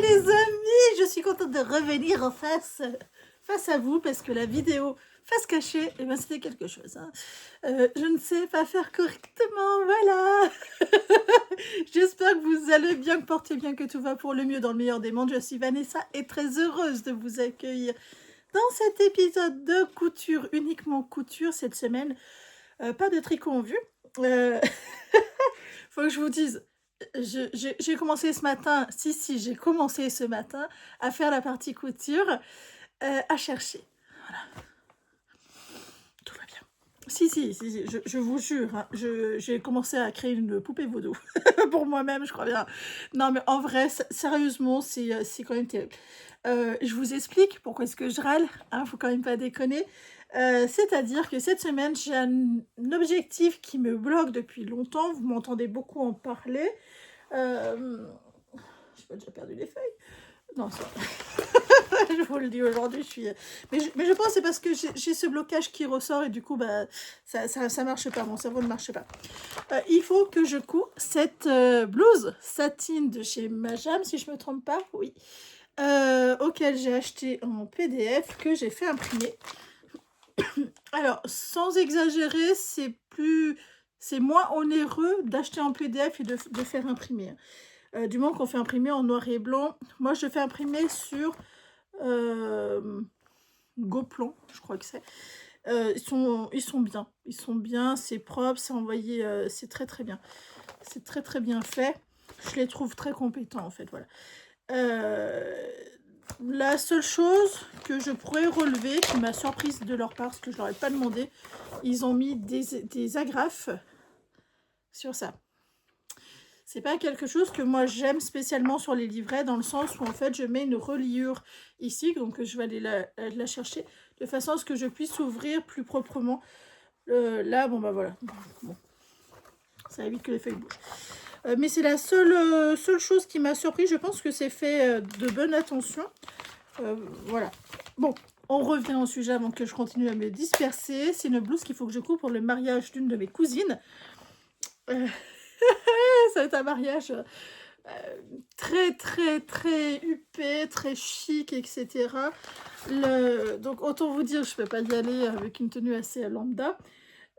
les amis, je suis contente de revenir en face à vous parce que la vidéo face cachée, eh ben, c'était quelque chose. Hein. Je ne sais pas faire correctement, voilà. J'espère que vous allez bien, que portez bien, que tout va pour le mieux dans le meilleur des mondes. Je suis Vanessa et très heureuse de vous accueillir dans cet épisode de couture, uniquement couture cette semaine. Pas de tricot en vue. Faut que je vous dise, j'ai commencé ce matin, j'ai commencé ce matin à faire la partie couture, à chercher. Voilà. Tout va bien. Je vous jure, hein, j'ai commencé à créer une poupée vaudou pour moi-même, je crois bien. Non, mais en vrai, sérieusement, c'est quand même terrible. Je vous explique pourquoi est-ce que je râle, hein, faut quand même pas déconner. C'est-à-dire que cette semaine, j'ai un objectif qui me bloque depuis longtemps. Vous m'entendez beaucoup en parler. J'ai pas déjà perdu les feuilles. Non, ça. Je vous le dis aujourd'hui, mais je pense que c'est parce que j'ai ce blocage qui ressort et du coup, bah, ça marche pas, mon cerveau ne marche pas. Il faut que je couds cette blouse satine de chez Majam, si je me trompe pas, oui, auquel j'ai acheté en PDF, que j'ai fait imprimer. Alors, sans exagérer, c'est moins onéreux d'acheter en PDF et de faire imprimer. Du moment qu'on fait imprimer en noir et blanc. Moi, je fais imprimer sur Goplan, je crois que c'est. Ils sont bien, c'est propre, c'est envoyé, c'est très très bien. C'est très très bien fait. Je les trouve très compétents en fait, voilà. La seule chose que je pourrais relever, qui m'a surprise de leur part, parce que je leur ai pas demandé, ils ont mis des agrafes sur ça. C'est pas quelque chose que moi j'aime spécialement sur les livrets, dans le sens où en fait je mets une reliure ici, donc je vais aller la chercher, de façon à ce que je puisse ouvrir plus proprement. Là, bon bah voilà, bon, ça évite que les feuilles bougent. Mais c'est la seule chose qui m'a surpris, je pense que c'est fait de bonne attention. Voilà. Bon, on revient au sujet avant que je continue à me disperser. C'est une blouse qu'il faut que je coupe pour le mariage d'une de mes cousines. Ça va être un mariage très très très huppé, très chic, etc. Donc autant vous dire, je ne peux pas y aller avec une tenue assez lambda,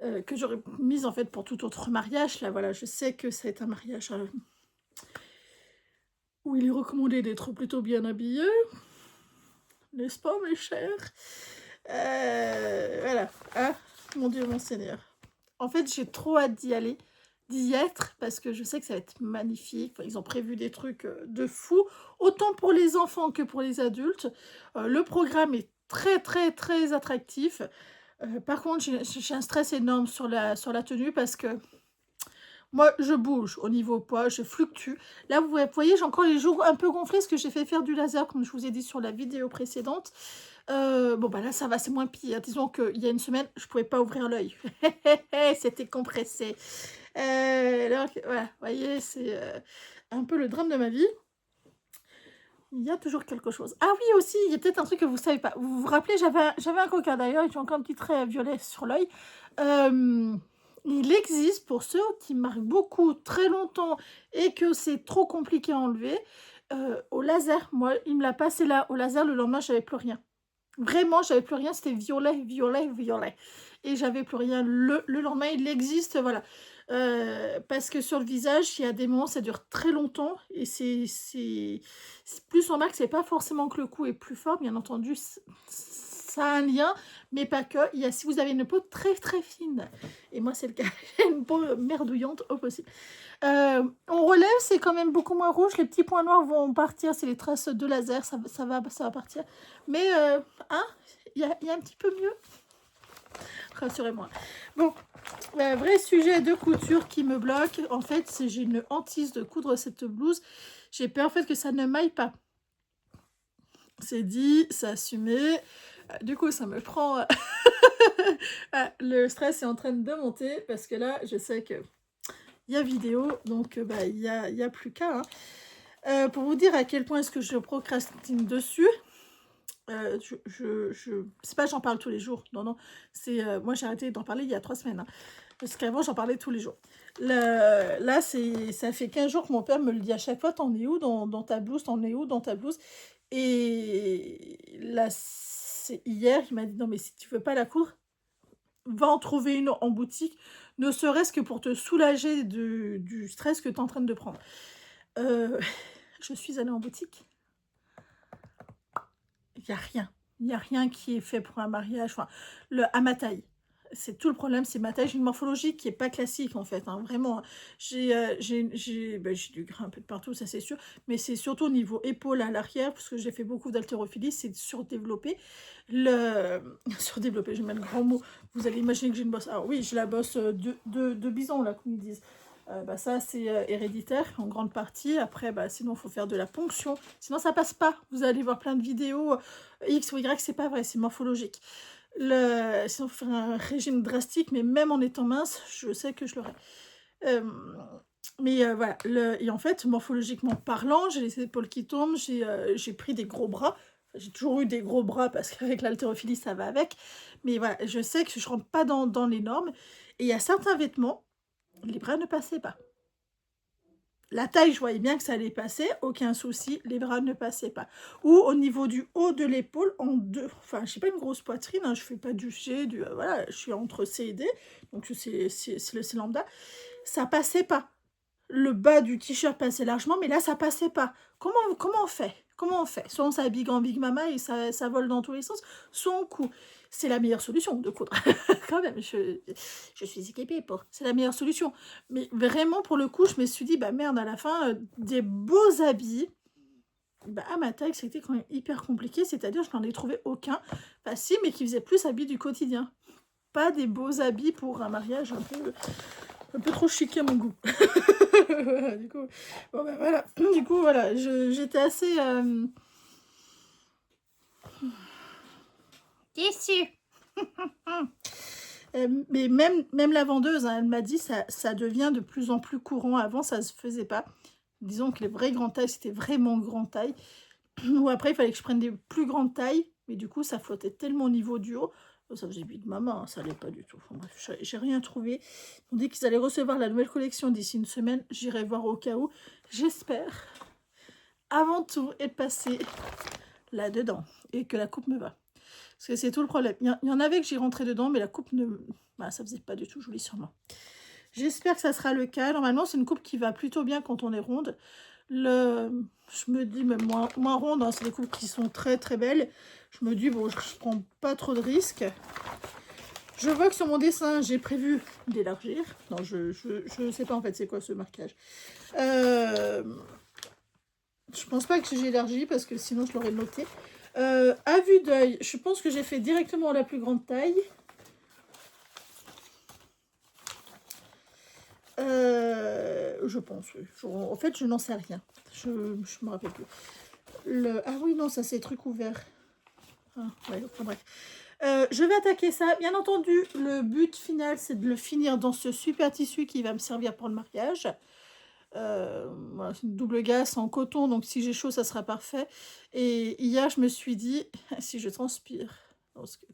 que j'aurais mise en fait pour tout autre mariage. Là voilà, je sais que ça va être un mariage où il est recommandé d'être plutôt bien habillé, n'est-ce pas mes chers? Voilà, ah mon Dieu, mon Seigneur. En fait, j'ai trop hâte d'y être, parce que je sais que ça va être magnifique. Enfin, ils ont prévu des trucs de fou, autant pour les enfants que pour les adultes. Le programme est très très très attractif. Par contre, j'ai un stress énorme sur la tenue, parce que moi, je bouge au niveau poids, je fluctue. Là, vous voyez, j'ai encore les joues un peu gonflées, parce que j'ai fait faire du laser, comme je vous ai dit sur la vidéo précédente. Bon, bah là, ça va, c'est moins pire. Disons qu'il y a une semaine, je pouvais pas ouvrir l'œil. C'était compressé. Alors, voilà, vous voyez, c'est un peu le drame de ma vie. Il y a toujours quelque chose. Ah oui, aussi, il y a peut-être un truc que vous savez pas. Vous vous rappelez, j'avais un coquin d'ailleurs, j'ai encore un petit trait violet sur l'œil. Il existe, pour ceux qui marquent beaucoup, très longtemps, et que c'est trop compliqué à enlever, au laser. Moi, il me l'a passé là, au laser, le lendemain, j'avais plus rien. Vraiment, j'avais plus rien, c'était violet, violet, violet. Et j'avais plus rien. Le lendemain, il existe, voilà. Parce que sur le visage, il y a des moments, ça dure très longtemps. Et plus on marque, c'est pas forcément que le coup est plus fort, bien entendu, ça a un lien, mais pas que. Si vous avez une peau très très fine, et moi c'est le cas, j'ai une peau merdouillante au possible. On relève, c'est quand même beaucoup moins rouge. Les petits points noirs vont partir, c'est les traces de laser, ça va partir. Mais hein, il y a un petit peu mieux. Rassurez-moi. Bon, vrai sujet de couture qui me bloque. En fait, j'ai une hantise de coudre cette blouse. J'ai peur en fait que ça ne m'aille pas. C'est dit, c'est assumé. Du coup, ça me prend... le stress est en train de monter, parce que là, je sais que il y a vidéo, donc bah, il y a plus qu'à. Hein. Pour vous dire à quel point est-ce que je procrastine dessus, c'est pas j'en parle tous les jours, non, non. Moi, j'ai arrêté d'en parler il y a 3 semaines. Hein. Parce qu'avant, j'en parlais tous les jours. Là, ça fait 15 jours que mon père me le dit à chaque fois, t'en es où dans ta blouse, t'en es où dans ta blouse? Et là, c'est hier, il m'a dit, non mais si tu veux pas la coudre, va en trouver une en boutique, ne serait-ce que pour te soulager du stress que tu es en train de prendre. Je suis allée en boutique, il n'y a rien. Il n'y a rien qui est fait pour un mariage, enfin, à ma taille. C'est tout le problème, c'est ma taille. J'ai une morphologie qui n'est pas classique en fait, hein, vraiment. J'ai du gras un peu de partout, ça c'est sûr, mais c'est surtout au niveau épaule à l'arrière, parce que j'ai fait beaucoup d'haltérophilie, c'est surdéveloppé. Surdéveloppé, je mets le grand mot. Vous allez imaginer que j'ai une bosse. Alors oui, je la bosse de bison, là, comme ils disent. Ça, c'est héréditaire en grande partie. Après, sinon, il faut faire de la ponction. Sinon, ça passe pas. Vous allez voir plein de vidéos. X ou Y, c'est pas vrai, c'est morphologique. Sinon, il faut faire un régime drastique, mais même en étant mince, je sais que je l'aurai. Voilà. Et en fait, morphologiquement parlant, j'ai les épaules qui tombent, j'ai pris des gros bras. J'ai toujours eu des gros bras parce qu'avec l'haltérophilie, ça va avec. Mais voilà, je sais que je ne rentre pas dans les normes. Et il y a certains vêtements, les bras ne passaient pas. La taille, je voyais bien que ça allait passer, aucun souci, les bras ne passaient pas. Ou au niveau du haut de l'épaule, en deux, enfin, je n'ai pas une grosse poitrine, hein, je ne fais pas du G, voilà, je suis entre C et D, donc c'est lambda, ça passait pas. Le bas du t-shirt passait largement, mais là, ça passait pas. Comment on fait? Comment on fait? Soit on s'habille en Big Mama et ça vole dans tous les sens, soit on coud. C'est la meilleure solution de coudre. Quand même, je suis équipée pour. C'est la meilleure solution. Mais vraiment, pour le coup, je me suis dit, bah merde, à la fin, des beaux habits, à ma taille, c'était quand même hyper compliqué. C'est-à-dire, je n'en ai trouvé aucun. Enfin, si, mais qui faisait plus habits du quotidien. Pas des beaux habits pour un mariage un peu trop chic à mon goût. Du coup, voilà. Du coup, voilà, j'étais assez déçue. Mais même la vendeuse, hein, elle m'a dit ça devient de plus en plus courant. Avant, ça se faisait pas. Disons que les vraies grandes tailles, c'était vraiment grande taille. Ou après, il fallait que je prenne des plus grandes tailles. Mais du coup, ça flottait tellement au niveau du haut. Ça faisait vite maman, hein, ça allait pas du tout. Enfin, bref, j'ai rien trouvé. On dit qu'ils allaient recevoir la nouvelle collection d'ici une semaine. J'irai voir au cas où. J'espère, avant tout, être passée là-dedans. Et que la coupe me va. Parce que c'est tout le problème. Il y en avait que j'y rentrais dedans, mais la coupe ne... ça faisait pas du tout joli sur moi. J'espère que ça sera le cas. Normalement, c'est une coupe qui va plutôt bien quand on est ronde. Je me dis, même moins ronde, hein, c'est des coupes qui sont très très belles. Je me dis, bon, je prends pas trop de risques. Je vois que sur mon dessin, j'ai prévu d'élargir. Non, je sais pas en fait c'est quoi ce marquage. Je pense pas que j'ai élargi parce que sinon je l'aurais noté. À vue d'œil, je pense que j'ai fait directement la plus grande taille. Je pense, oui. En fait, je n'en sais rien. Je me rappelle plus. Ah oui, non, ça c'est truc ouvert. Ah, ouais, enfin bref. Je vais attaquer ça. Bien entendu, le but final, c'est de le finir dans ce super tissu qui va me servir pour le mariage. Voilà, c'est une double gaze en coton, donc si j'ai chaud, ça sera parfait. Et hier, je me suis dit, si je transpire, parce que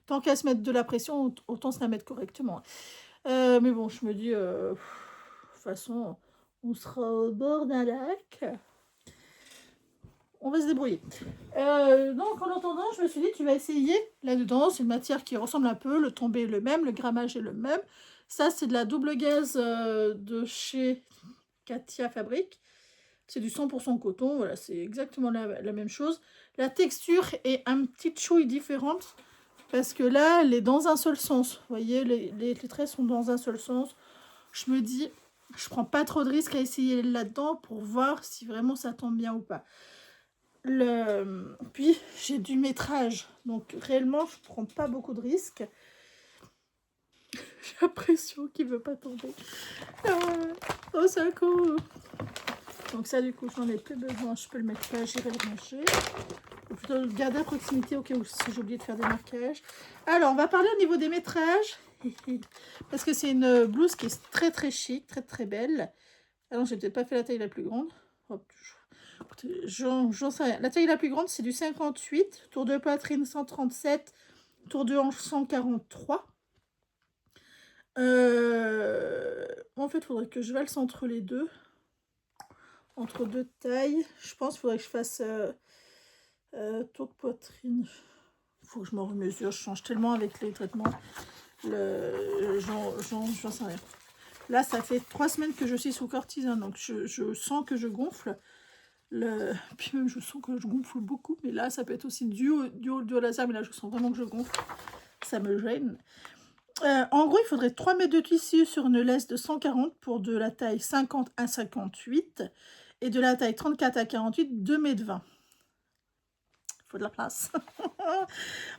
tant qu'à se mettre de la pression, autant se la mettre correctement. Mais bon, je me dis, de toute façon, on sera au bord d'un lac. On va se débrouiller. Donc, en attendant, je me suis dit, tu vas essayer là-dedans. C'est une matière qui ressemble un peu. Le tombé est le même, le grammage est le même. Ça, c'est de la double gaze de chez Katia Fabrique. C'est du 100% coton. Voilà, c'est exactement la même chose. La texture est un petit chouille différente. Parce que là, elle est dans un seul sens. Vous voyez, les traits sont dans un seul sens. Je me dis, je prends pas trop de risques à essayer là-dedans pour voir si vraiment ça tombe bien ou pas. Puis, j'ai du métrage. Donc, réellement, je prends pas beaucoup de risques. J'ai l'impression qu'il veut pas tomber. Oh, c'est un coup. Donc ça, du coup, j'en ai plus besoin. Je peux le mettre là, j'irai le ranger. Ou plutôt le garder à proximité au cas où si j'ai oublié de faire des marquages. Alors, on va parler au niveau des métrages. Parce que c'est une blouse qui est très très chic, très très belle. Alors, j'ai peut-être pas fait la taille la plus grande. Hop, j'en sais rien. La taille la plus grande, c'est du 58. Tour de poitrine 137. Tour de hanche 143. En fait, il faudrait que je valse entre les deux. Entre deux tailles. Je pense qu'il faudrait que je fasse tour de poitrine. Il faut que je me remesure. Je change tellement avec les traitements. J'en sais rien. Là, ça fait 3 semaines que je suis sous cortisone. Donc, je sens que je gonfle. Puis même, je sens que je gonfle beaucoup. Mais là, ça peut être aussi dû au laser. Mais là, je sens vraiment que je gonfle. Ça me gêne. En gros, il faudrait 3 mètres de tissu sur une laisse de 140 pour de la taille 50 à 58 et de la taille 34 à 48, 2 mètres 20. Il faut de la place.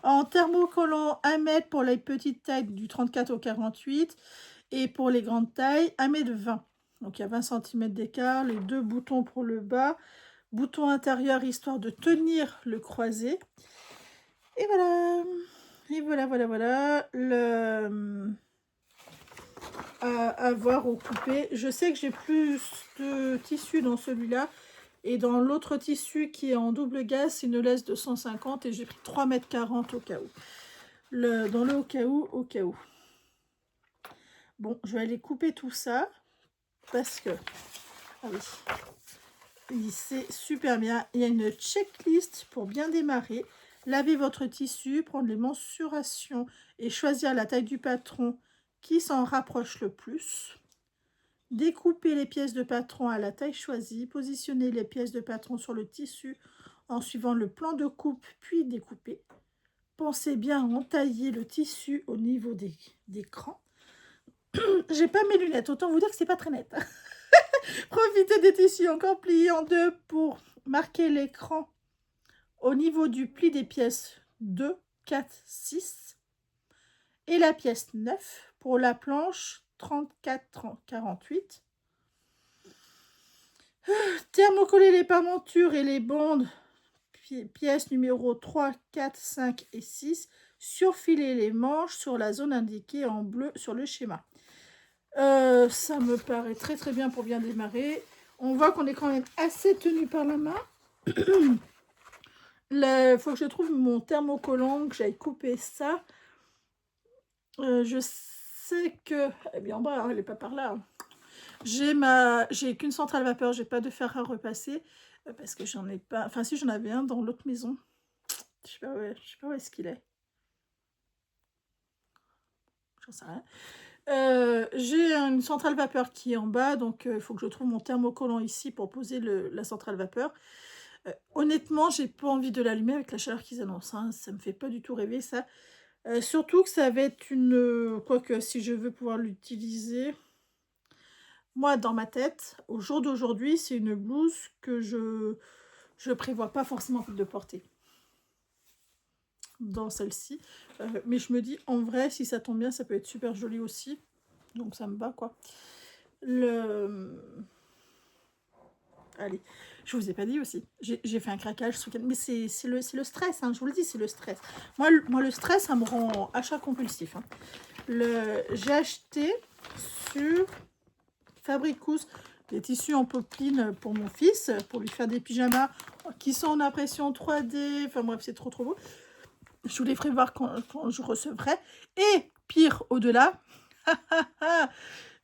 En thermocollant, 1 mètre pour les petites tailles du 34 au 48 et pour les grandes tailles, 1 mètre 20. Donc il y a 20 cm d'écart, les 2 boutons pour le bas, bouton intérieur histoire de tenir le croisé. Et voilà. Et voilà. À voir au coupé. Je sais que j'ai plus de tissu dans celui-là. Et dans l'autre tissu qui est en double gaz, c'est une laisse de 150 et j'ai pris 3,40 m au cas où. Dans le au cas où. Bon, je vais aller couper tout ça parce que... Ah oui, c'est super bien. Il y a une checklist pour bien démarrer. Lavez votre tissu, prendre les mensurations et choisir la taille du patron qui s'en rapproche le plus. Découpez les pièces de patron à la taille choisie. Positionnez les pièces de patron sur le tissu en suivant le plan de coupe, puis découpez. Pensez bien à entailler le tissu au niveau des crans. J'ai pas mes lunettes, autant vous dire que c'est pas très net. Profitez des tissus encore pliés en deux pour marquer l'écran au niveau du pli des pièces 2, 4, 6 et la pièce 9 pour la planche 34, 48. Thermocoller les parmentures et les bandes pièces numéro 3, 4, 5 et 6. Surfiler les manches sur la zone indiquée en bleu sur le schéma. Ça me paraît très très bien pour bien démarrer. On voit qu'on est quand même assez tenu par la main. Il faut que je trouve mon thermocollant, que j'aille couper ça. Je sais que... Eh bien, en bas, elle n'est pas par là. J'ai qu'une centrale vapeur, j'ai pas de fer à repasser. Parce que j'en ai pas... Enfin, si, j'en avais un dans l'autre maison. Je sais pas où est-ce qu'il est. J'en sais rien. J'ai une centrale vapeur qui est en bas, donc il faut que je trouve mon thermocollant ici pour poser la centrale vapeur. Honnêtement, j'ai pas envie de l'allumer avec la chaleur qu'ils annoncent, hein. Ça me fait pas du tout rêver ça. Surtout que ça va être une... Quoique, si je veux pouvoir l'utiliser... Moi, dans ma tête, au jour d'aujourd'hui, c'est une blouse que je prévois pas forcément de porter. Dans celle-ci. Mais je me dis, en vrai, si ça tombe bien, ça peut être super joli aussi. Donc ça me va, quoi. Allez, je vous ai pas dit aussi. J'ai fait un craquage ce week-end. Mais c'est le stress, hein, je vous le dis, c'est le stress. Moi, le stress, ça me rend achat compulsif. Hein. J'ai acheté sur Fabricus des tissus en popeline pour mon fils, pour lui faire des pyjamas qui sont en impression 3D. Enfin bref, c'est trop beau. Je vous les ferai voir quand je recevrai. Et pire, au-delà,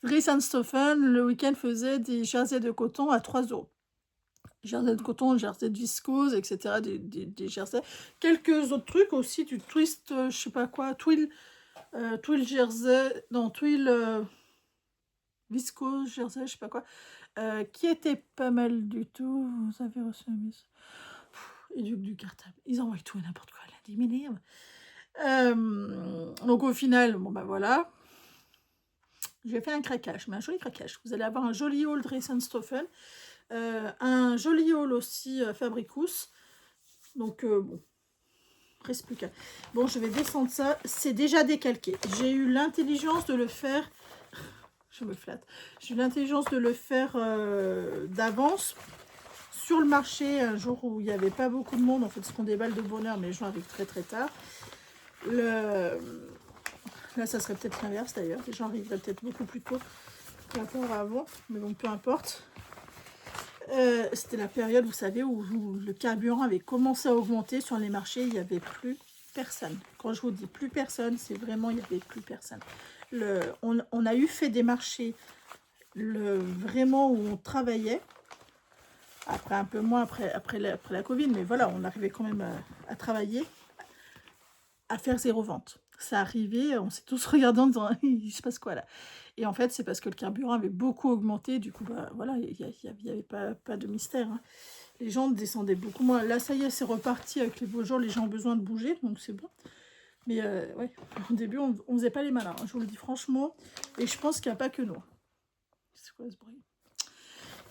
Dries & Stephen, le week-end, faisait des jerseys de coton à 3 €. Jersey de coton, jersey de viscose, etc. Des jerseys. Quelques autres trucs aussi, du twist, je sais pas quoi, twill jersey, non, twill viscose, jersey, je sais pas quoi, qui était pas mal du tout. Vous avez reçu un message. Et du cartable. Ils envoient tout et n'importe quoi, lundi, m'énerve. Donc au final, bon bah voilà. J'ai fait un craquage, mais un joli craquage. Vous allez avoir un joli haul Dries & Stephen. Un joli haul aussi Fabricus. Donc bon, reste plus qu'à. Bon, je vais descendre ça. C'est déjà décalqué. J'ai eu l'intelligence de le faire. Je me flatte. J'ai eu l'intelligence de le faire d'avance sur le marché un jour où il n'y avait pas beaucoup de monde. En fait, ce sont des balles de bonheur, mais les gens arrivent très très tard. Là, ça serait peut-être l'inverse d'ailleurs. Les gens arriveraient peut-être beaucoup plus tôt par rapport à avant, mais bon, peu importe. C'était la période, vous savez, où le carburant avait commencé à augmenter sur les marchés. Il n'y avait plus personne. Quand je vous dis plus personne, c'est vraiment, il n'y avait plus personne. On a eu fait des marchés vraiment où on travaillait. Après, un peu moins après la Covid, mais voilà, on arrivait quand même à travailler, à faire 0 vente. Ça arrivait, on s'est tous regardés en disant: «Il se passe quoi là?» Et en fait, c'est parce que le carburant avait beaucoup augmenté, du coup, bah, voilà, il y avait pas de mystère, hein. Les gens descendaient beaucoup moins. Là, ça y est, c'est reparti avec les beaux jours, les gens ont besoin de bouger, donc c'est bon. Mais ouais, au début, on faisait pas les malins, hein, je vous le dis franchement, et je pense qu'il n'y a pas que nous. C'est quoi ce bruit?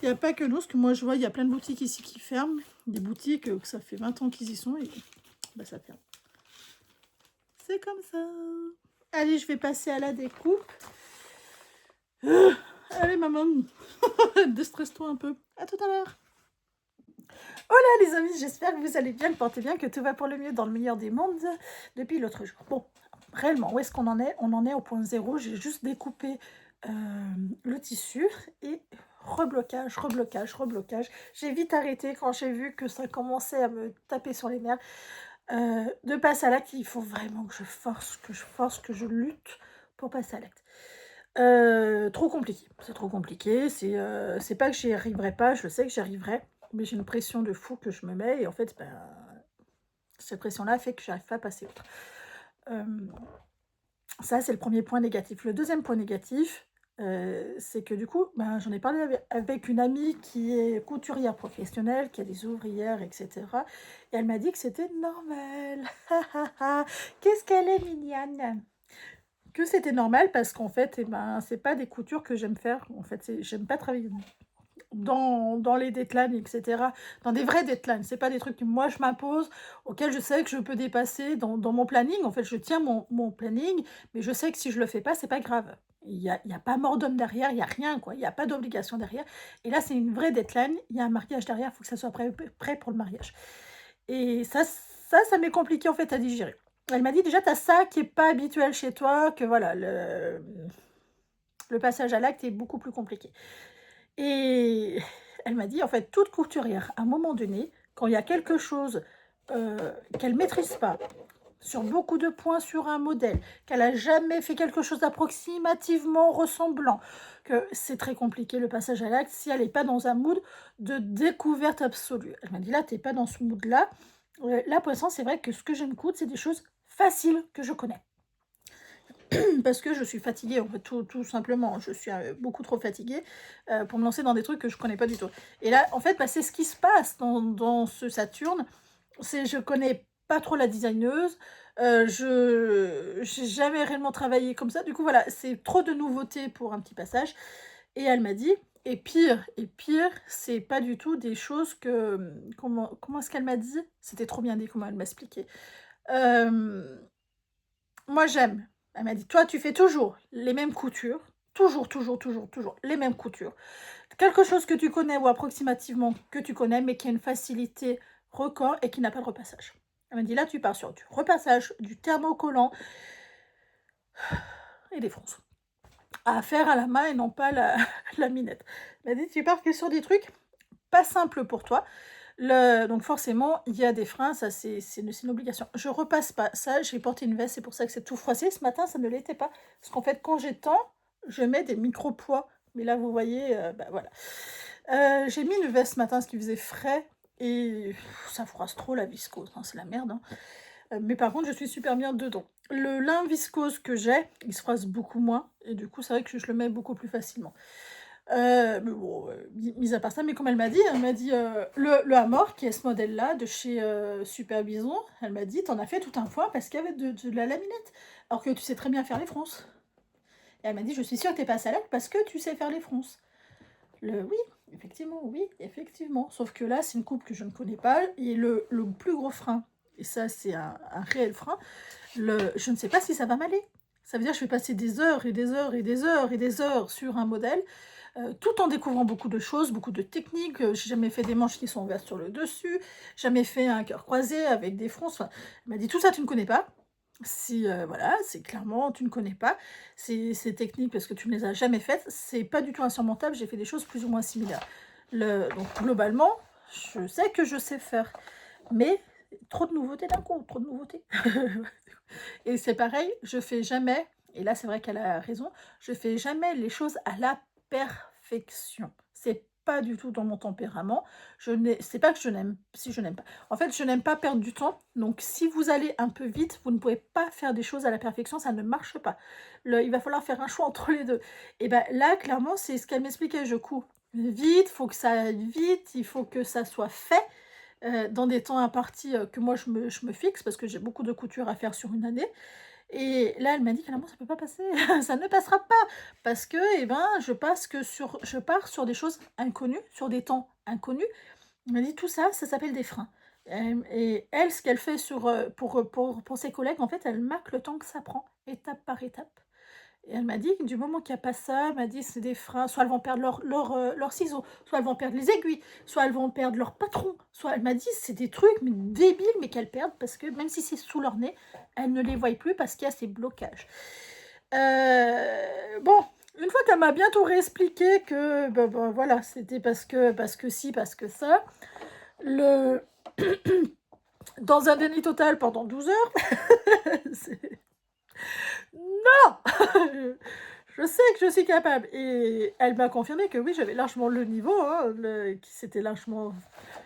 Il n'y a pas que nous, parce que moi, je vois, il y a plein de boutiques ici qui ferment, des boutiques que ça fait 20 ans qu'ils y sont, et bah, ça ferme. C'est comme ça. Allez, je vais passer à la découpe. Allez, maman, déstresse-toi un peu. À tout à l'heure. Hola les amis, j'espère que vous allez bien, portez bien, que tout va pour le mieux dans le meilleur des mondes depuis l'autre jour. Bon, réellement, où est-ce qu'on en est? On en est au point zéro. J'ai juste découpé le tissu et reblocage, reblocage, reblocage. J'ai vite arrêté quand j'ai vu que ça commençait à me taper sur les nerfs. De passer à l'acte, il faut vraiment que je force, que je lutte pour passer à l'acte. Trop compliqué, c'est trop compliqué. C'est pas que j'y arriverai pas, je sais que j'y arriverai, mais j'ai une pression de fou que je me mets, et en fait, ben, cette pression-là fait que j'arrive pas à passer outre. Ça, c'est le premier point négatif. Le deuxième point négatif, c'est que du coup, ben, j'en ai parlé avec une amie qui est couturière professionnelle, qui a des ouvrières, etc. Et elle m'a dit que c'était normal. Qu'est-ce qu'elle est mignonne! Que c'était normal parce qu'en fait, eh ben, c'est pas des coutures que j'aime faire. En fait, j'aime pas travailler dans les deadlines, etc. Dans des vrais deadlines. C'est pas des trucs que moi je m'impose, auxquels je sais que je peux dépasser dans mon planning. En fait, je tiens mon planning, mais je sais que si je le fais pas, c'est pas grave. Il y a pas mort d'homme derrière, il y a rien, quoi. Il y a pas d'obligation derrière. Et là, c'est une vraie deadline. Il y a un mariage derrière, il faut que ça soit prêt pour le mariage. Et ça m'est compliqué en fait à digérer. Elle m'a dit déjà, tu as ça qui est pas habituel chez toi, que voilà, le passage à l'acte est beaucoup plus compliqué. Et elle m'a dit, en fait, toute couturière, à un moment donné, quand il y a quelque chose qu'elle maîtrise pas, sur beaucoup de points sur un modèle, qu'elle a jamais fait quelque chose d'approximativement ressemblant, que c'est très compliqué le passage à l'acte si elle n'est pas dans un mood de découverte absolue. Elle m'a dit, là, tu n'es pas dans ce mood-là. Là, pour l'instant, c'est vrai que ce que je me coûte, c'est des choses faciles que je connais. Parce que je suis fatiguée, en fait, tout simplement. Je suis beaucoup trop fatiguée pour me lancer dans des trucs que je connais pas du tout. Et là, en fait, bah, c'est ce qui se passe dans ce Saturne. C'est je connais pas trop la designeuse. J'ai jamais réellement travaillé comme ça. Du coup, voilà, c'est trop de nouveautés pour un petit passage. Et elle m'a dit, et pire, c'est pas du tout des choses que... Comment est-ce qu'elle m'a dit? C'était trop bien dit comment elle m'a expliqué. Moi, j'aime. Elle m'a dit, toi, tu fais toujours les mêmes coutures. Toujours, toujours, toujours, toujours les mêmes coutures. Quelque chose que tu connais ou approximativement que tu connais, mais qui a une facilité record et qui n'a pas de repassage. Elle m'a dit, là, tu pars sur du repassage, du thermocollant et des fronces. À faire à la main et non pas la minette. Elle m'a dit, tu pars que sur des trucs pas simples pour toi. Donc forcément, il y a des freins, ça c'est une obligation. Je repasse pas ça, j'ai porté une veste, c'est pour ça que c'est tout froissé. Ce matin, ça ne l'était pas. Parce qu'en fait, quand j'étends, je mets des micro-poids. Mais là, vous voyez, bah voilà. J'ai mis une veste ce matin, ce qui faisait frais. Et ça froisse trop la viscose, hein, c'est la merde. Hein. Mais par contre, je suis super bien dedans. Le lin viscose que j'ai, il se froisse beaucoup moins. Et du coup, c'est vrai que je le mets beaucoup plus facilement. Mais bon, mis à part ça, mais comme elle m'a dit, le Hamor, qui est ce modèle-là, de chez Super Bison, elle m'a dit, t'en as fait tout un foin parce qu'il y avait de la laminette, alors que tu sais très bien faire les fronces. Et elle m'a dit, je suis sûre que t'es pas salade parce que tu sais faire les fronces. Oui, effectivement. Sauf que là, c'est une coupe que je ne connais pas, et le plus gros frein, et ça, c'est un réel frein, je ne sais pas si ça va m'aller. Ça veut dire que je vais passer des heures et des heures et des heures et des heures sur un modèle, tout en découvrant beaucoup de choses, beaucoup de techniques. J'ai jamais fait des manches qui sont ouvertes sur le dessus, jamais fait un cœur croisé avec des fronces. Enfin, elle m'a dit, tout ça, tu ne connais pas. Si, voilà, c'est clairement, tu ne connais pas ces techniques parce que tu ne les as jamais faites. C'est pas du tout insurmontable, j'ai fait des choses plus ou moins similaires. Donc, globalement, je sais que je sais faire. Mais trop de nouveautés d'un coup, trop de nouveautés. Et c'est pareil, je fais jamais Et là, c'est vrai qu'elle a raison. Je fais jamais les choses à la perfection. C'est pas du tout dans mon tempérament. C'est pas que je n'aime, si je n'aime pas. En fait, je n'aime pas perdre du temps. Donc, si vous allez un peu vite, vous ne pouvez pas faire des choses à la perfection. Ça ne marche pas. Il va falloir faire un choix entre les deux. Et ben là, clairement, c'est ce qu'elle m'expliquait. Je couds vite, faut que ça aille vite, il faut que ça soit fait dans des temps impartis que moi je me fixe parce que j'ai beaucoup de couture à faire sur une année. Et là, elle m'a dit: «Clairement, ça peut pas passer, ça ne passera pas parce que, eh ben, je pars sur des choses inconnues, sur des temps inconnus». Elle m'a dit: «Tout ça, ça s'appelle des freins». Et elle, ce qu'elle fait pour ses collègues, en fait, elle marque le temps que ça prend, étape par étape. Et elle m'a dit que du moment qu'il y a pas ça, elle m'a dit: «C'est des freins, soit elles vont perdre leurs ciseaux, soit elles vont perdre les aiguilles, soit elles vont perdre leur patron, soit» elle m'a dit: «C'est des trucs mais débiles, mais qu'elles perdent parce que même si c'est sous leur nez, elles ne les voient plus parce qu'il y a ces blocages». Bon, une fois qu'elle m'a bien tout réexpliqué que, voilà, c'était parce que ci, parce que ça, le dans un déni total pendant 12 heures, c'est non! Je sais que je suis capable et elle m'a confirmé que oui, j'avais largement le niveau, hein,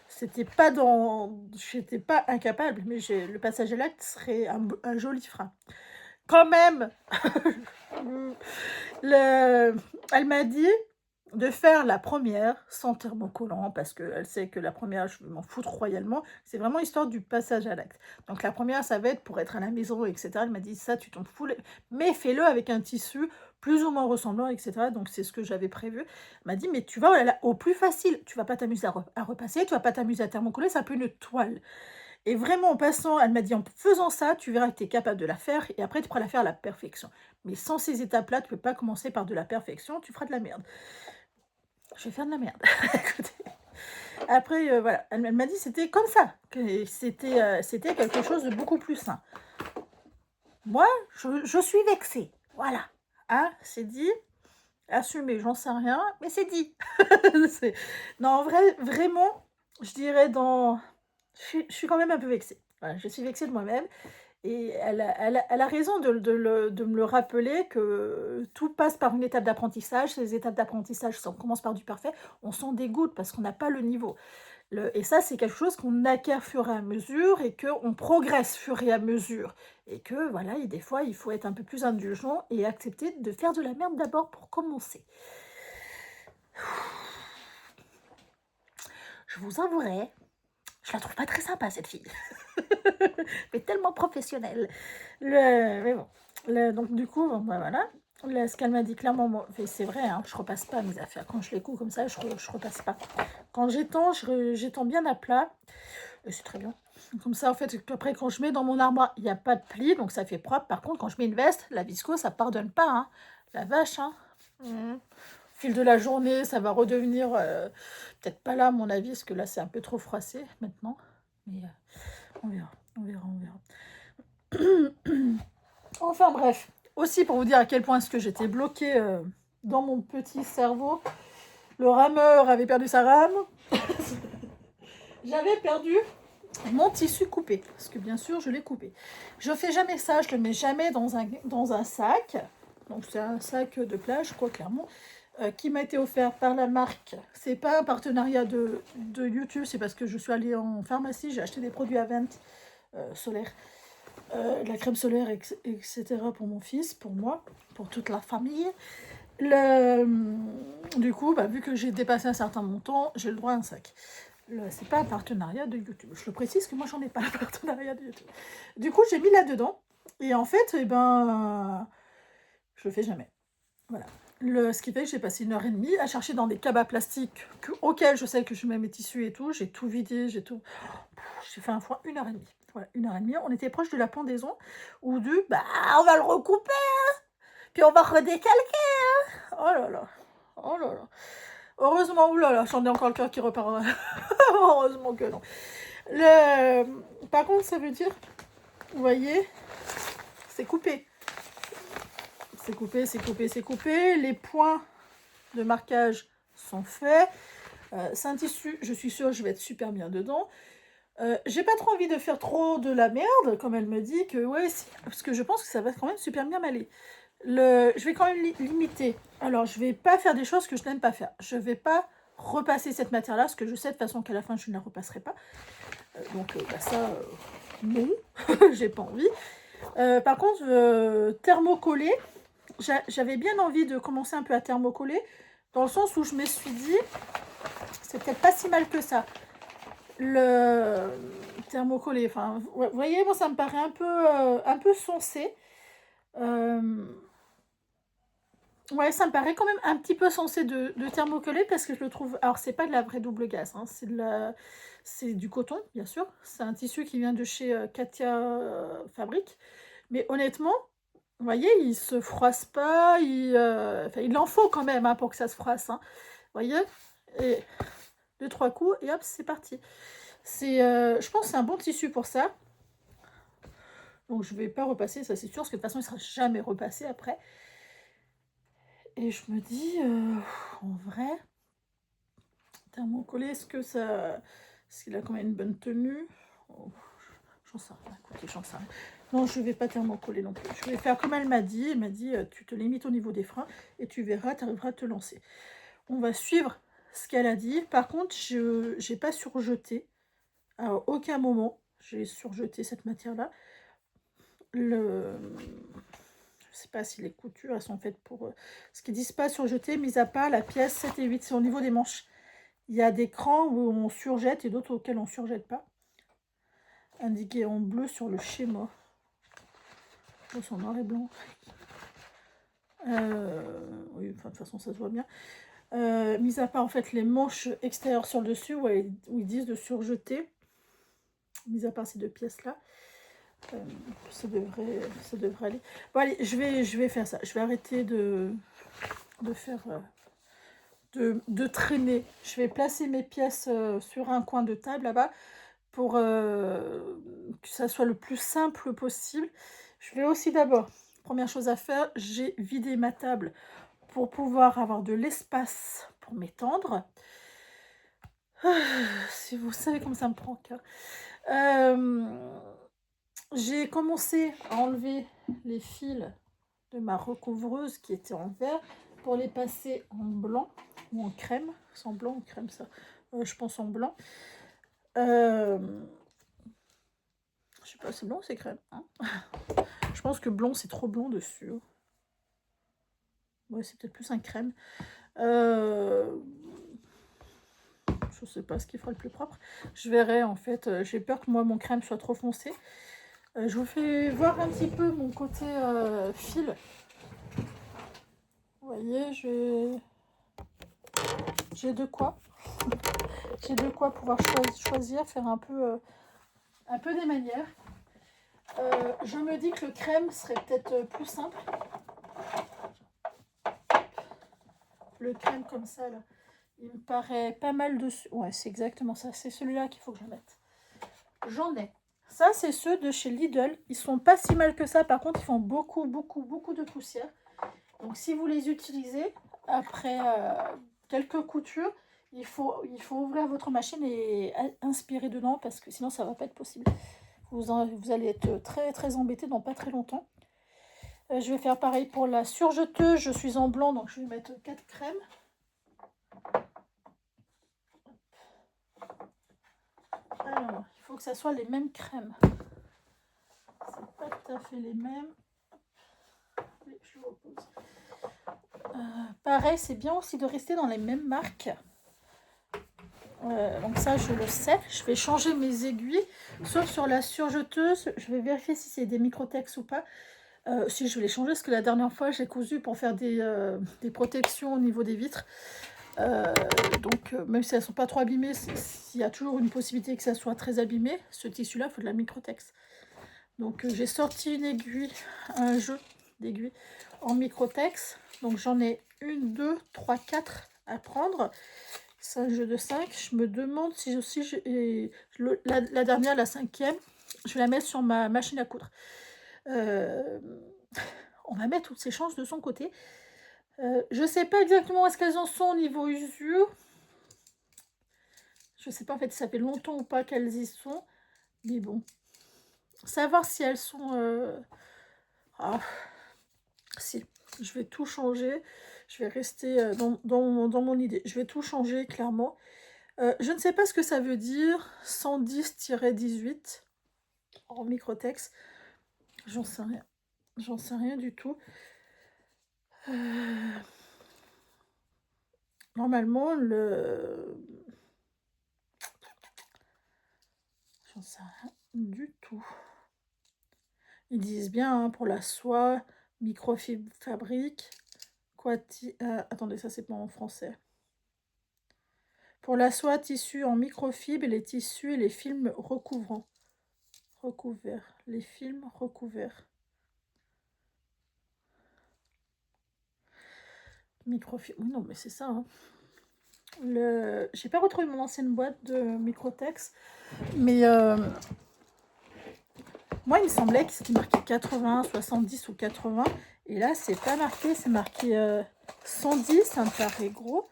c'était pas dans j'étais pas incapable, mais le passage à l'acte serait un joli frein. Quand même, le elle m'a dit de faire la première sans thermocollant parce qu'elle sait que la première je vais m'en foutre royalement. C'est vraiment histoire du passage à l'acte. Donc la première ça va être pour être à la maison et cetera. Elle m'a dit: «Ça tu t'en fous, mais fais-le avec un tissu plus ou moins ressemblant et cetera». Donc c'est ce que j'avais prévu. Elle m'a dit: «Mais tu vas au plus facile, tu vas pas t'amuser à repasser, tu vas pas t'amuser à thermocoller, c'est un peu une toile». Et vraiment en passant, elle m'a dit: «En faisant ça, tu verras que tu es capable de la faire et après tu pourras la faire à la perfection. Mais sans ces étapes-là, tu peux pas commencer par de la perfection, tu feras de la merde». Je vais faire de la merde. Écoutez, après, voilà, elle m'a dit: «C'était comme ça, que c'était quelque chose de beaucoup plus sain». Moi, je suis vexée, voilà, hein, c'est dit, assumé, j'en sais rien, mais c'est dit. C'est non, en vrai, vraiment, je dirais je suis quand même un peu vexée. Voilà, je suis vexée de moi-même et elle a raison de me le rappeler que tout passe par une étape d'apprentissage. Ces étapes d'apprentissage, si on commence par du parfait, on s'en dégoûte parce qu'on n'a pas le niveau. Et ça, c'est quelque chose qu'on acquiert fur et à mesure et qu'on progresse fur et à mesure. Et que voilà, et des fois, il faut être un peu plus indulgent et accepter de faire de la merde d'abord pour commencer. Je vous avouerai, je la trouve pas très sympa cette fille. Mais tellement professionnelle. Mais bon. Donc du coup, bon, bah, voilà. Ce qu'elle m'a dit clairement, moi, c'est vrai, hein, je repasse pas mes affaires. Quand je les couds comme ça, je repasse pas. Quand j'étends, j'étends bien à plat. Et c'est très bien. Comme ça, en fait, après, quand je mets dans mon armoire, il n'y a pas de pli, donc ça fait propre. Par contre, quand je mets une veste, la visco, ça pardonne pas. Hein. La vache, hein. Au fil de la journée, ça va redevenir... peut-être pas là, à mon avis, parce que là, c'est un peu trop froissé maintenant. Mais on verra, on verra, on verra. Enfin bref, aussi pour vous dire à quel point est-ce que j'étais bloquée dans mon petit cerveau, le rameur avait perdu sa rame, j'avais perdu mon tissu coupé, parce que bien sûr je l'ai coupé. Je fais jamais ça, je le mets jamais dans un sac, donc c'est un sac de plage, quoi, clairement, qui m'a été offert par la marque. C'est pas un partenariat de YouTube, c'est parce que je suis allée en pharmacie, j'ai acheté des produits à vente solaire. La crème solaire, etc. pour mon fils, pour moi, pour toute la famille. Du coup, vu que j'ai dépassé un certain montant, j'ai le droit à un sac. C'est pas un partenariat de YouTube. Je le précise que moi, j'en ai pas un partenariat de YouTube. Du coup, j'ai mis là-dedans. Et en fait, je le fais jamais. Voilà. Ce qui fait que j'ai passé 1h30 à chercher dans des cabas plastiques auxquels je sais que je mets mes tissus et tout. J'ai tout vidé, j'ai fait un foin 1h30. Voilà, 1h30. On était proche de la pendaison ou on va le recouper, hein, puis on va redécalquer, hein. Oh là là, oh là là. Heureusement, oulala, j'en ai encore le cœur qui repart. Heureusement que non. Par contre, ça veut dire, vous voyez, c'est coupé. C'est coupé, c'est coupé, c'est coupé. Les points de marquage sont faits. C'est un tissu, je suis sûre que je vais être super bien dedans. J'ai pas trop envie de faire trop de la merde, comme elle me dit que ouais, si, parce que je pense que ça va quand même super bien m'aller. Je vais quand même limiter. Alors, je vais pas faire des choses que je n'aime pas faire. Je vais pas repasser cette matière-là, parce que je sais de toute façon qu'à la fin, je ne la repasserai pas. Donc, bah, ça, non, j'ai pas envie. Par contre, thermocoller, j'avais bien envie de commencer un peu à thermocoller, dans le sens où je me suis dit, c'est peut-être pas si mal que ça. Le thermocoller, enfin, vous voyez, moi, ça me paraît un peu soncé. Ouais, ça me paraît quand même un petit peu sensé de thermocoller parce que je le trouve. Alors, c'est pas de la vraie double gaze, hein, c'est du coton, bien sûr. C'est un tissu qui vient de chez Katia Fabrique. Mais honnêtement, vous voyez, il se froisse pas. Enfin, il en faut quand même hein, pour que ça se froisse. Hein. Vous voyez? Et 2-3 coups, et hop, c'est parti. Je pense que c'est un bon tissu pour ça. Donc, je vais pas repasser, ça c'est sûr, parce que de toute façon, il sera jamais repassé après. Et je me dis, en vrai, thermocoller, est-ce que ça. Est-ce qu'il a quand même une bonne tenue? Oh, j'en sais rien, écoutez, j'en sais rien. Non, je vais pas thermocoller non plus. Je vais faire comme elle m'a dit. Elle m'a dit, tu te limites au niveau des freins et tu verras, tu arriveras à te lancer. On va suivre ce qu'elle a dit. Par contre, je n'ai pas surjeté. À aucun moment, j'ai surjeté cette matière-là. Je sais pas si les coutures elles sont faites pour ce qu'ils disent pas surjeter, mis à part la pièce 7 et 8, c'est au niveau des manches. Il y a des crans où on surjette et d'autres auxquels on surjette pas. Indiqué en bleu sur le schéma. C'est en noir et blanc. Oui, enfin, de toute façon ça se voit bien. Mis à part en fait les manches extérieures sur le dessus où ils disent de surjeter. Mis à part ces deux pièces là. Ça devrait aller. Bon allez, je vais faire ça. Je vais arrêter de faire de traîner. Je vais placer mes pièces sur un coin de table là-bas pour que ça soit le plus simple possible. Je vais aussi d'abord, première chose à faire, j'ai vidé ma table pour pouvoir avoir de l'espace pour m'étendre. Si vous savez comme ça me prend cœur. J'ai commencé à enlever les fils de ma recouvreuse qui était en vert pour les passer en blanc ou en crème. C'est en blanc ou crème ça je pense en blanc. Je sais pas, c'est blanc ou c'est crème hein. Je pense que blanc c'est trop blanc dessus. Ouais, c'est peut-être plus un crème. Je sais pas ce qui fera le plus propre. Je verrai en fait. J'ai peur que moi mon crème soit trop foncé. Je vous fais voir un petit peu mon côté fil. Vous voyez, j'ai de quoi. J'ai de quoi pouvoir choisir, faire un peu des manières. Je me dis que le crème serait peut-être plus simple. Le crème comme ça, là, il me paraît pas mal dessus. Ouais, c'est exactement ça. C'est celui-là qu'il faut que je mette. J'en ai. Ça, c'est ceux de chez Lidl. Ils sont pas si mal que ça. Par contre, ils font beaucoup de poussière. Donc, si vous les utilisez, après quelques coutures, il faut ouvrir votre machine et inspirer dedans parce que sinon, ça va pas être possible. Vous allez être très embêté dans pas très longtemps. Je vais faire pareil pour la surjeteuse. Je suis en blanc, donc je vais mettre 4 crèmes. Alors, il faut que ça soit les mêmes crèmes. C'est pas tout à fait les mêmes. Je repose. Pareil, c'est bien aussi de rester dans les mêmes marques. Donc ça, je le sais. Je vais changer mes aiguilles, sauf sur la surjeteuse. Je vais vérifier si c'est des Microtex ou pas. Si je vais les changer, parce que la dernière fois, j'ai cousu pour faire des protections au niveau des vitres. Donc, même si elles ne sont pas trop abîmées, il y a toujours une possibilité que ça soit très abîmé. Ce tissu-là, il faut de la Microtex. Donc, j'ai sorti une aiguille, un jeu d'aiguilles en Microtex. Donc, j'en ai 1, 2, 3, 4 à prendre. C'est un jeu de 5. Je me demande si aussi la dernière, la 5e, je vais la mettre sur ma machine à coudre. On va mettre toutes ces chances de son côté. Je ne sais pas exactement où est-ce qu'elles en sont au niveau usure. Je ne sais pas en fait si ça fait longtemps ou pas qu'elles y sont. Mais bon. Savoir si elles sont... Ah, si. Je vais tout changer. Je vais rester dans mon idée. Je vais tout changer, clairement. Je ne sais pas ce que ça veut dire, 110-18 en microtexte. J'en sais rien. J'en sais rien du tout. Normalement, j'en sais rien du tout. Ils disent bien hein, pour la soie, microfibre fabrique. Attendez, ça c'est pas en français. Pour la soie, tissu en microfibre et les tissus et les films recouvrants. Recouverts. Les films recouverts. Microfibre. Oui, non, mais c'est ça. Hein. J'ai pas retrouvé mon ancienne boîte de microtex, mais moi, il me semblait que c'était marqué 80, 70 ou 80. Et là, c'est pas marqué, c'est marqué 110, un carré gros.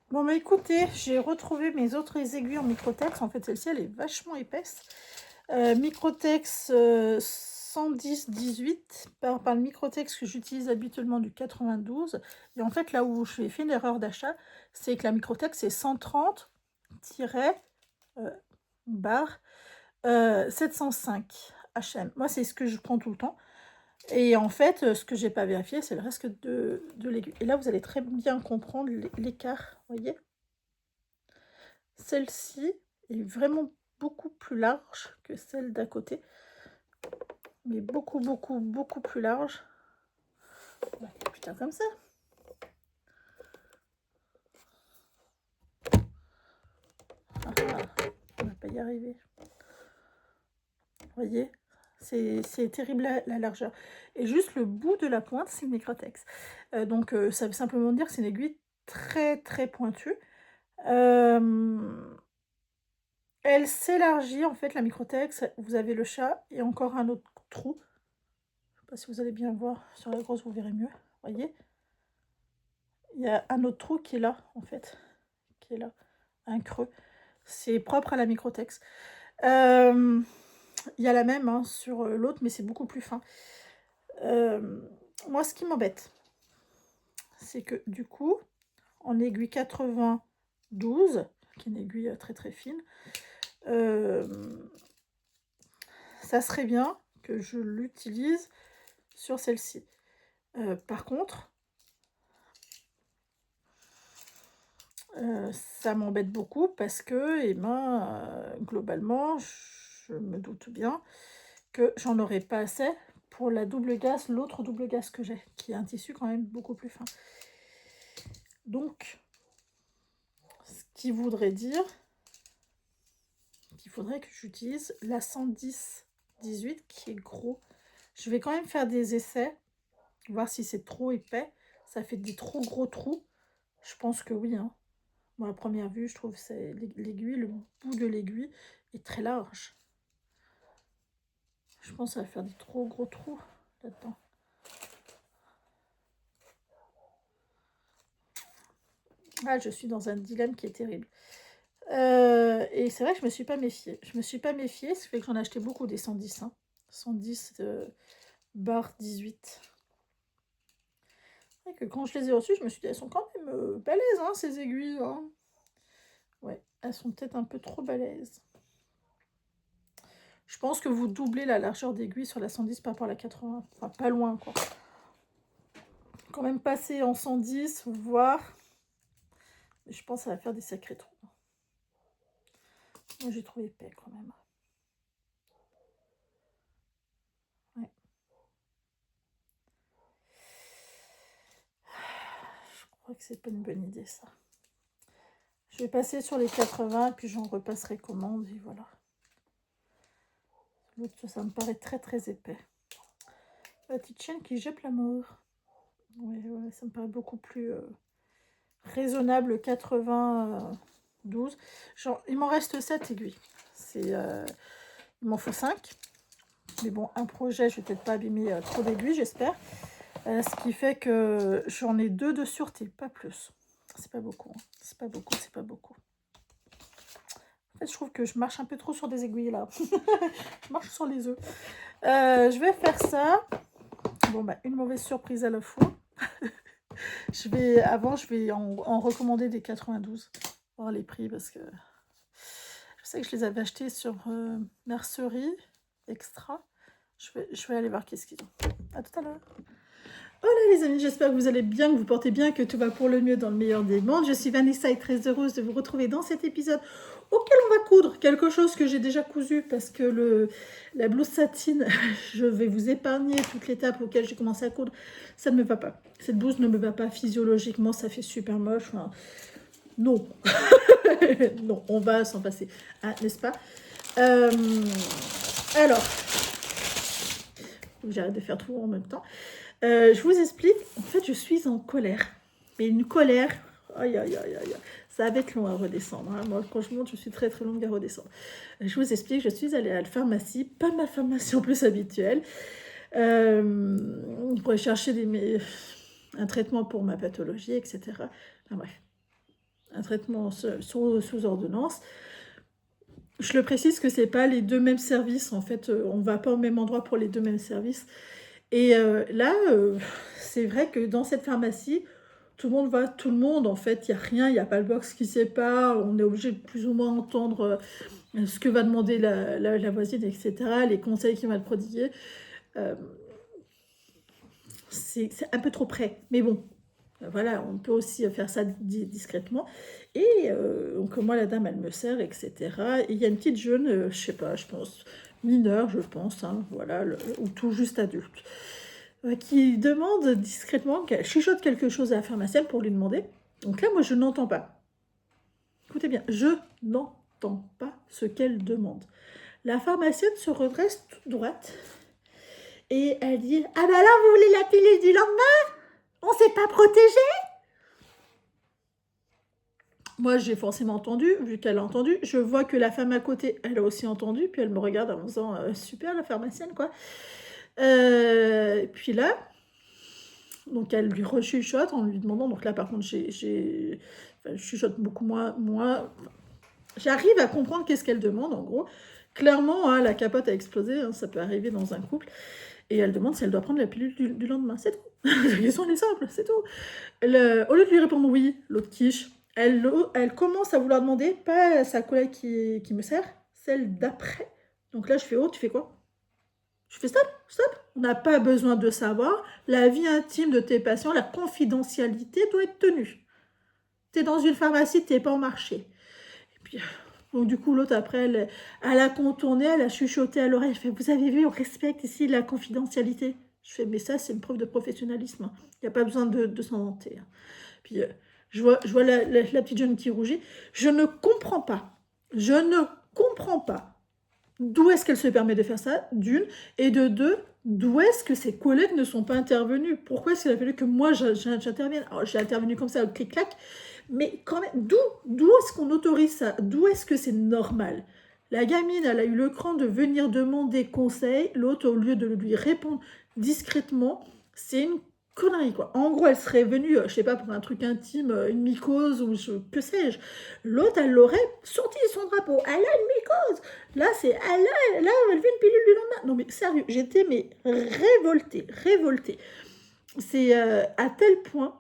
Bon, bah écoutez, j'ai retrouvé mes autres aiguilles en microtex. En fait, celle-ci, elle est vachement épaisse. Microtex 110-18 par le microtex que j'utilise habituellement du 92. Et en fait, là où j'ai fait une erreur d'achat, c'est que la microtex c'est 130-barre 705 HM. Moi, c'est ce que je prends tout le temps. Et en fait, ce que j'ai pas vérifié, c'est le reste de l'aiguille. Et là, vous allez très bien comprendre l'écart, vous voyez. Celle-ci est vraiment beaucoup plus large que celle d'à côté. Mais beaucoup, beaucoup, beaucoup plus large. Ouais, putain, comme ça. Ah, on va pas y arriver. Vous voyez, c'est terrible la largeur. Et juste le bout de la pointe, c'est une microtex. Donc, ça veut simplement dire que c'est une aiguille très, très pointue. Elle s'élargit, en fait, la microtex. Vous avez le chat et encore un autre trou. Je ne sais pas si vous allez bien voir. Sur la grosse, vous verrez mieux. Vous voyez, il y a un autre trou qui est là, en fait. Qui est là. Un creux. C'est propre à la microtex. Il y a la même hein, sur l'autre, mais c'est beaucoup plus fin. Moi, ce qui m'embête, c'est que du coup, en aiguille 92, qui est une aiguille très très fine, ça serait bien que je l'utilise sur celle-ci. Par contre, ça m'embête beaucoup parce que, eh ben, globalement, je me doute bien que j'en aurai pas assez pour la double gaze, l'autre double gaze que j'ai, qui est un tissu quand même beaucoup plus fin. Donc, ce qui voudrait dire qu'il faudrait que j'utilise la 110-18 qui est gros. Je vais quand même faire des essais, voir si c'est trop épais. Ça fait des trop gros trous. Je pense que oui. Hein. Moi, à première vue, je trouve que l'aiguille, le bout de l'aiguille est très large. Je pense que ça va faire des trop gros trous là-dedans. Ah, je suis dans un dilemme qui est terrible. Et c'est vrai que je me suis pas méfiée. Je me suis pas méfiée, ce qui fait que j'en ai acheté beaucoup des 110. Hein. 110 barre 18. Et que quand je les ai reçues, je me suis dit, elles sont quand même balèzes, hein, ces aiguilles. Hein. Ouais, elles sont peut-être un peu trop balèzes. Je pense que vous doublez la largeur d'aiguille sur la 110 par rapport à la 80. Enfin, pas loin, quoi. Quand même passer en 110, voir. Mais je pense que ça va faire des sacrés trous. Moi, j'ai trouvé épais, quand même. Ouais. Je crois que c'est pas une bonne idée, ça. Je vais passer sur les 80, puis j'en repasserai commande, et voilà. L'autre, ça me paraît très très épais. La petite chaîne qui jette la mort. Ouais, ça me paraît beaucoup plus raisonnable, 92. Genre, il m'en reste 7 aiguilles. Il m'en faut 5. Mais bon, un projet, je vais peut-être pas abîmer trop d'aiguilles, j'espère. Ce qui fait que j'en ai 2 de sûreté, pas plus. C'est pas beaucoup. Hein. C'est pas beaucoup, c'est pas beaucoup. En fait, je trouve que je marche un peu trop sur des aiguilles là. Je marche sur les œufs. Je vais faire ça. Bon, bah, une mauvaise surprise à la fois. Je vais en recommander des 92, voir les prix, parce que je sais que je les avais achetés sur Mercerie Extra. Je vais aller voir qu'est-ce qu'ils ont. À tout à l'heure. Voilà les amis, j'espère que vous allez bien, que vous portez bien, que tout va pour le mieux dans le meilleur des mondes. Je suis Vanessa et très heureuse de vous retrouver dans cet épisode auquel on va coudre quelque chose que j'ai déjà cousu, parce que la blouse satine, je vais vous épargner toute l'étape auquel j'ai commencé à coudre. Ça ne me va pas. Cette blouse ne me va pas physiologiquement, ça fait super moche. Enfin, non. Non, on va s'en passer. Ah, n'est-ce pas? Alors, j'arrête de faire tout en même temps. Je vous explique, en fait, je suis en colère. Mais une colère, aïe, aïe, aïe, aïe, ça va être long à redescendre. Hein. Moi, franchement, je suis très, très longue à redescendre. Je vous explique, je suis allée à la pharmacie, pas ma pharmacie en plus habituelle, pour aller chercher un traitement pour ma pathologie, etc. Enfin bref, un traitement sous ordonnance. Je le précise que c'est pas les deux mêmes services, en fait, on ne va pas au même endroit pour les deux mêmes services. Et là, c'est vrai que dans cette pharmacie, tout le monde voit tout le monde. En fait, il n'y a rien, il n'y a pas le box qui sépare. On est obligé de plus ou moins entendre ce que va demander la voisine, etc. Les conseils qu'il va te prodiguer. C'est un peu trop près. Mais bon, voilà, on peut aussi faire ça discrètement. Et donc moi, la dame, elle me sert, etc. Et il y a une petite jeune, je sais pas, je pense, mineure, je pense, hein, voilà, ou tout juste adulte, qui demande discrètement, qu'elle chuchote quelque chose à la pharmacienne pour lui demander. Donc là, moi, je n'entends pas. Écoutez bien, je n'entends pas ce qu'elle demande. La pharmacienne se redresse toute droite et elle dit « Ah bah là, vous voulez la pilule du lendemain? On s'est pas protégé ?» Moi, j'ai forcément entendu, vu qu'elle a entendu. Je vois que la femme à côté, elle a aussi entendu, puis elle me regarde en disant super, la pharmacienne, quoi. Puis là, donc elle lui rechuchote en lui demandant, donc là par contre je chuchote beaucoup moins. J'arrive à comprendre qu'est-ce qu'elle demande en gros. Clairement, hein, la capote a explosé, hein, ça peut arriver dans un couple. Et elle demande si elle doit prendre la pilule du lendemain, c'est tout. La question elle est simple, c'est tout. Au lieu de lui répondre oui, l'autre quiche, elle commence à vouloir demander, pas sa collègue qui me sert, celle d'après. Donc là je fais, oh tu fais quoi? Je fais stop, stop. On n'a pas besoin de savoir. La vie intime de tes patients, la confidentialité doit être tenue. Tu es dans une pharmacie, tu n'es pas au marché. Et puis, donc du coup, l'autre, après, elle a contourné, elle a chuchoté à l'oreille. Elle fait, vous avez vu, on respecte ici la confidentialité. Je fais, mais ça, c'est une preuve de professionnalisme. Il n'y a pas besoin de s'en vanter. Puis, je vois la petite jeune qui rougit. Je ne comprends pas. Je ne comprends pas. D'où est-ce qu'elle se permet de faire ça, d'une, et de deux, d'où est-ce que ses collègues ne sont pas intervenus? Pourquoi est-ce qu'il a fallu que moi j'intervienne? Alors j'ai intervenu comme ça au clic-clac, mais quand même, d'où est-ce qu'on autorise ça? D'où est-ce que c'est normal? La gamine, elle a eu le cran de venir demander conseil, l'autre, au lieu de lui répondre discrètement, c'est une connerie, quoi. En gros, elle serait venue, je sais pas, pour un truc intime, une mycose ou que sais-je. L'autre, elle l'aurait sorti son drapeau. Elle a une mycose. Là, elle veut une pilule du lendemain. Non, mais sérieux, j'étais révoltée. C'est à tel point,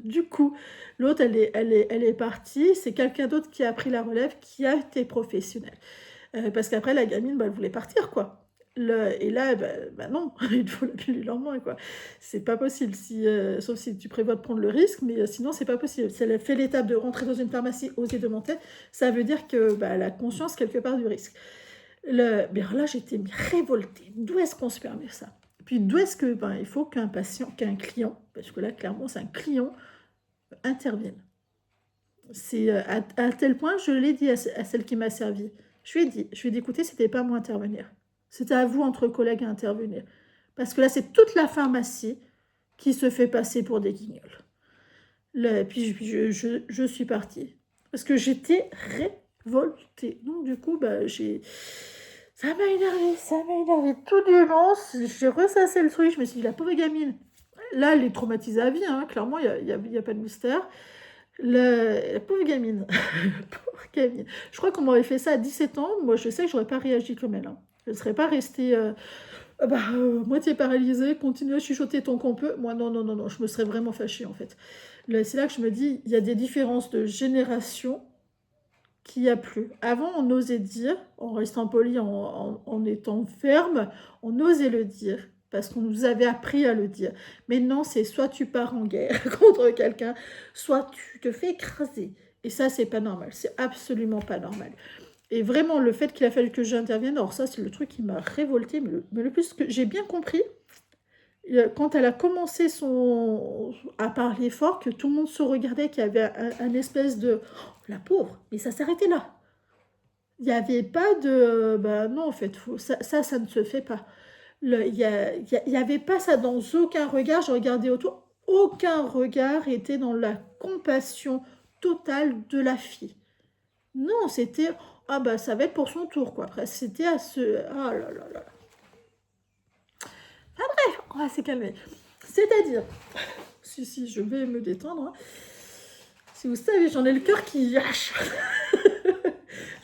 du coup, l'autre, elle est partie. C'est quelqu'un d'autre qui a pris la relève, qui a été professionnel. Parce qu'après, la gamine, elle voulait partir, quoi. Et là, non, il faut la pilule en main, quoi. C'est pas possible, sauf si tu prévois de prendre le risque, mais sinon, c'est pas possible. Si elle a fait l'étape de rentrer dans une pharmacie, oser demander, ça veut dire qu'elle a conscience quelque part du risque. Mais alors là, j'étais révoltée. D'où est-ce qu'on se permet ça? Puis d'où est-ce que il faut qu'un client, parce que là, clairement, c'est un client, intervienne. C'est à tel point, je l'ai dit à celle qui m'a servi. Je lui ai dit, écoutez, c'était pas à moi intervenir. C'était à vous, entre collègues, à intervenir. Parce que là, c'est toute la pharmacie qui se fait passer pour des guignols. Puis je suis partie. Parce que j'étais révoltée. Donc, du coup, ça m'a énervé tout du long. J'ai ressassé le truc. Je me suis dit, la pauvre gamine. Là, elle est traumatisée à vie, hein. Clairement, il n'y a pas de mystère. La pauvre gamine. Pauvre gamine. Je crois qu'on m'aurait fait ça à 17 ans. Moi, je sais que j'aurais pas réagi comme elle. Hein. Je ne serais pas restée moitié paralysée, continuer à chuchoter tant qu'on peut. Moi, non, non, non, non, je me serais vraiment fâchée en fait. C'est là que je me dis, il y a des différences de génération qu'il n'y a plus. Avant, on osait dire, en restant poli, en étant ferme, on osait le dire, parce qu'on nous avait appris à le dire. Mais non, c'est soit tu pars en guerre contre quelqu'un, soit tu te fais écraser. Et ça, c'est pas normal. C'est absolument pas normal. Et vraiment, le fait qu'il a fallu que j'intervienne, alors ça, c'est le truc qui m'a révoltée, mais le plus que j'ai bien compris, quand elle a commencé à parler fort, que tout le monde se regardait, qu'il y avait un espèce de... Oh, la pauvre, mais ça s'arrêtait là. Il n'y avait pas de... Bah non, en fait, ça ne se fait pas. Il y avait pas ça dans aucun regard. Je regardais autour. Aucun regard était dans la compassion totale de la fille. Non, c'était... Ah bah ça va être pour son tour, quoi. Après, c'était à ce... Ah là là là. Ah bref, on va se calmer. C'est-à-dire... Si, je vais me détendre. Hein. Si vous savez, j'en ai le cœur qui lâche.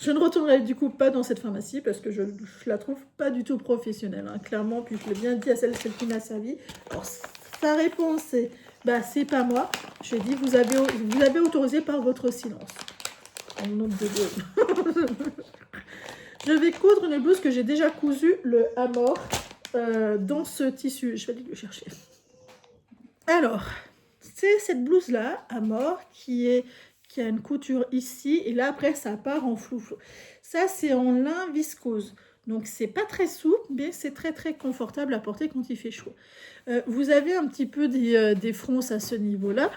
Je ne retournerai du coup pas dans cette pharmacie parce que je la trouve pas du tout professionnelle. Hein. Clairement, puis je l'ai bien dit à celle qui m'a servi. Alors, sa réponse c'est bah c'est pas moi. Je lui ai dit vous avez autorisé par votre silence. En nom de Dieu. Je vais coudre une blouse que j'ai déjà cousue, le Amor, dans ce tissu. Je vais aller le chercher. Alors, c'est cette blouse-là, Amor, qui a une couture ici, et là, après, ça part en flou-flou. Ça, c'est en lin viscose. Donc, c'est pas très souple, mais c'est très, très confortable à porter quand il fait chaud. Vous avez un petit peu des fronces à ce niveau-là.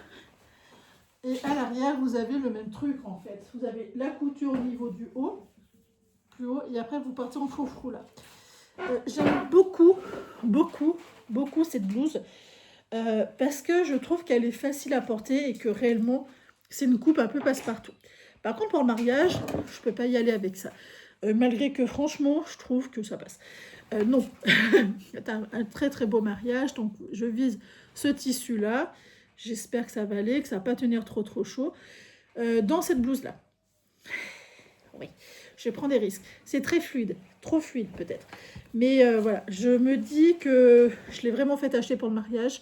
Et à l'arrière, vous avez le même truc, en fait. Vous avez la couture au niveau du haut, plus haut, et après, vous partez en frou-frou, là. J'aime beaucoup, beaucoup, beaucoup cette blouse. Parce que je trouve qu'elle est facile à porter et que réellement, c'est une coupe un peu passe-partout. Par contre, pour le mariage, je ne peux pas y aller avec ça. Malgré que, franchement, je trouve que ça passe. Non, c'est un très très beau mariage, donc je vise ce tissu-là. J'espère que ça va aller, que ça ne va pas tenir trop trop chaud. Dans cette blouse-là. Oui, je vais prendre des risques. C'est très fluide, trop fluide peut-être. Mais voilà, je me dis que je l'ai vraiment fait acheter pour le mariage.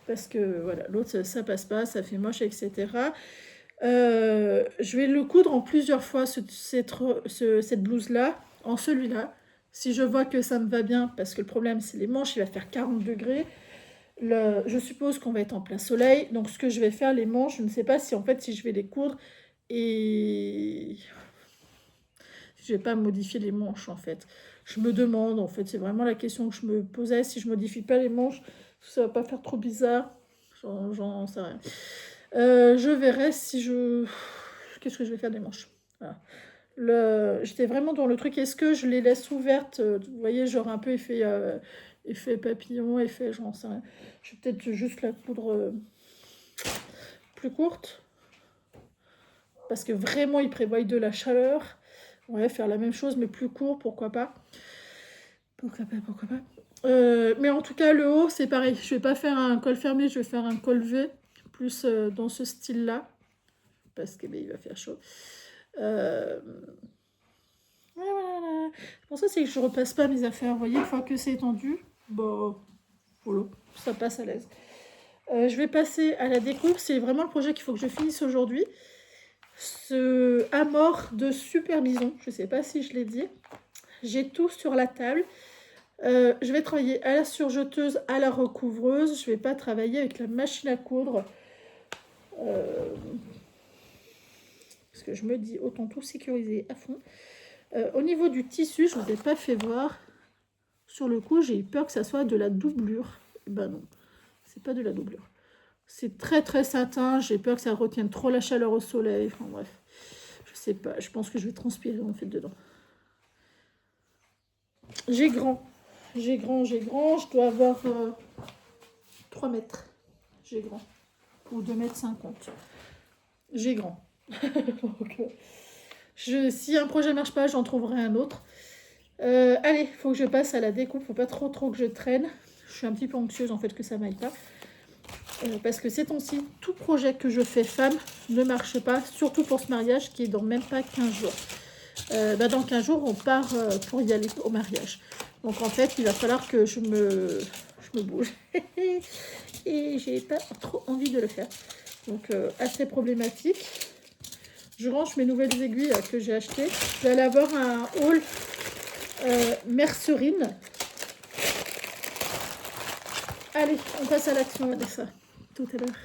Parce que voilà, l'autre ça passe pas, ça fait moche, etc. Je vais le coudre en plusieurs fois, cette blouse-là, en celui-là. Si je vois que ça me va bien, parce que le problème c'est les manches, il va faire 40 degrés. Je suppose qu'on va être en plein soleil, donc ce que je vais faire, les manches, je ne sais pas si en fait si je vais les coudre et je vais pas modifier les manches en fait. Je me demande en fait, c'est vraiment la question que je me posais, si je modifie pas les manches, ça va pas faire trop bizarre, j'en sais rien. Je verrai si je... Qu'est-ce que je vais faire des manches, voilà. J'étais vraiment dans le truc, est-ce que je les laisse ouvertes, vous voyez, genre un peu effet papillon, effet, j'en sais rien. Je vais peut-être juste la coudre plus courte, parce que vraiment, ils prévoient de la chaleur. Ouais, faire la même chose, mais plus court, pourquoi pas. Pourquoi pas. Mais en tout cas, le haut, c'est pareil. Je vais pas faire un col fermé, je vais faire un col V, plus dans ce style-là, parce que il va faire chaud. Voilà. Pour ça, c'est que je repasse pas mes affaires. Vous voyez, une fois que c'est étendu, bon, voilà, ça passe à l'aise. Je vais passer à la découpe. C'est vraiment le projet qu'il faut que je finisse aujourd'hui. Ce Amor de Super Bison, je sais pas si je l'ai dit. J'ai tout sur la table. Je vais travailler à la surjeteuse, à la recouvreuse. Je vais pas travailler avec la machine à coudre. Parce que je me dis, autant tout sécuriser à fond. Au niveau du tissu, je ne vous ai pas fait voir. Sur le coup, j'ai eu peur que ça soit de la doublure. Ben non, c'est pas de la doublure. C'est très très satin. J'ai peur que ça retienne trop la chaleur au soleil. Enfin bref, je sais pas. Je pense que je vais transpirer en fait dedans. J'ai grand. Je dois avoir 3 mètres. J'ai grand. Ou 2,50 m. J'ai grand. Donc, si un projet ne marche pas, j'en trouverai un autre. Allez, il faut que je passe à la découpe. Faut pas trop que je traîne. Je suis un petit peu anxieuse en fait que ça m'aille pas. Parce que ces temps-ci, tout projet que je fais femme ne marche pas. Surtout pour ce mariage qui est dans même pas 15 jours. Dans 15 jours, on part pour y aller au mariage. Donc en fait, il va falloir que je me bouge. Et j'ai pas trop envie de le faire. Donc assez problématique. Je range mes nouvelles aiguilles que j'ai achetées. Je vais aller avoir un haul Mercerine. Allez, on passe à l'action, Vanessa. Tout à l'heure.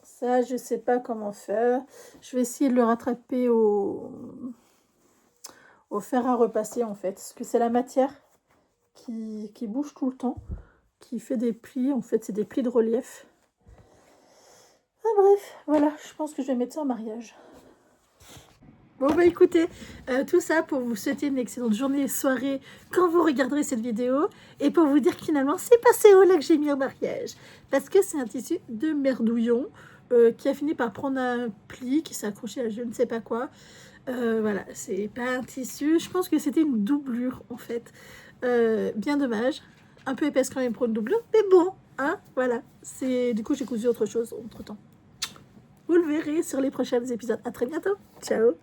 Ça, je sais pas comment faire. Je vais essayer de le rattraper au fer à repasser, en fait. Parce que c'est la matière qui bouge tout le temps, qui fait des plis. En fait, c'est des plis de relief. Ah bref, voilà, je pense que je vais mettre ça en mariage. Bon bah écoutez, tout ça pour vous souhaiter une excellente journée et soirée quand vous regarderez cette vidéo. Et pour vous dire que finalement, c'est pas ce haut-là que j'ai mis au mariage. Parce que c'est un tissu de merdouillon qui a fini par prendre un pli, qui s'est accroché à je ne sais pas quoi. Voilà, c'est pas un tissu, je pense que c'était une doublure en fait. Bien dommage, un peu épaisse quand même pour une doublure, mais bon, hein, voilà. Du coup, j'ai cousu autre chose entre-temps. Vous le verrez sur les prochains épisodes. À très bientôt. Ciao.